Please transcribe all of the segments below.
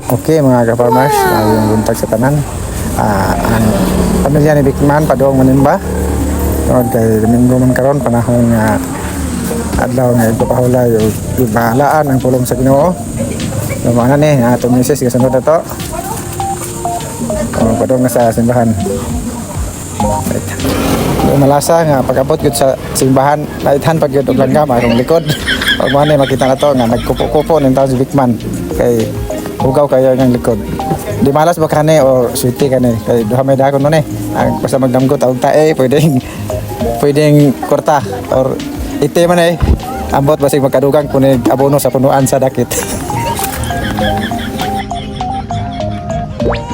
Okay mga ka-farmers, yung buntag sa tanan. Ang pamilya ni Bikman padong manimba. Tungod kay Domingo man karon panahon nga adlaw nga ipapahulay o ibahalaan ang pulong sa Ginoo. So mga ni atong misis kasunod na to. Padong na sa simbahan. Right. Malasa nga pag-abot gud sa simbahan, naithan pag gud og langgam arong likod. Pag mo ni makita na to nga nagkupo-kupo ning tawo si Bikman kay hugaw kayo ng likod. Di malas ba kani o sweetie kani kay duha may dakon no ni. Ang basta magdamgo taog tae pwedeng korta or ite man ay ambot basig magkadugang kunig abono sa punuan sa dakit.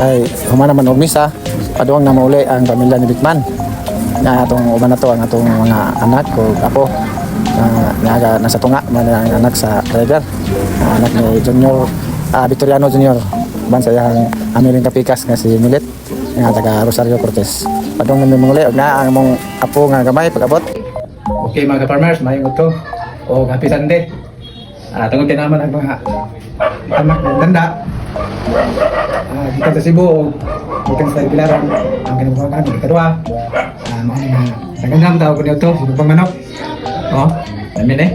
Ay humana man og misa paduang na mauli ang pamilya ni Bikman. Na atong uban na to ang atong mga anak ko apo na nasa tunga man ang anak sa driver. Anak ni Junior Victoriano Junior bansa yang amiling kapikas nga si Milit nga taga Rosario Cortez. Padong namin muli og na ang mong apo nga gamay pag-abot. Okay mga farmers, mayong to o happy Sunday. Tungod kay naman ang mga anak ng tanda. Kita sa Cebu gikan sa Pilaran ang kinabukahan ng kadua. Nagandam tawag ko nito pang manok. Oh, namin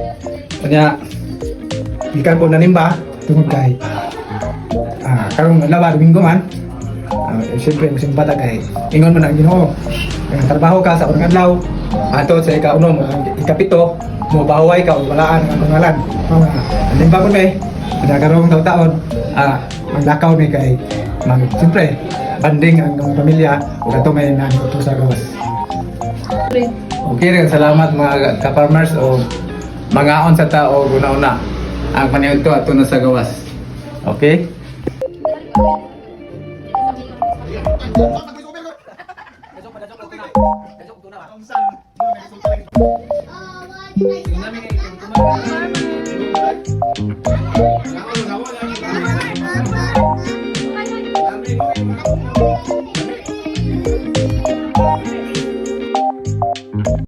kanya gikan po nanimba tungod kay karong lawa Domingo man. Siyempre musimba ta kay ingon man ang Ginoo. Trabaho ka sa unang adlaw ato sa ika-uno ikapito mo bahuway ka ug walaan ang pangalan. Nanimba ko kay karong taon ang lakaw ni kay siyempre banding ang pamilya ug ato may nanuto sa gawas. Okay, salamat mga ka-farmers o mga on sa tao una-una ang panahon to ato na sa gawas. Okay? Thank you.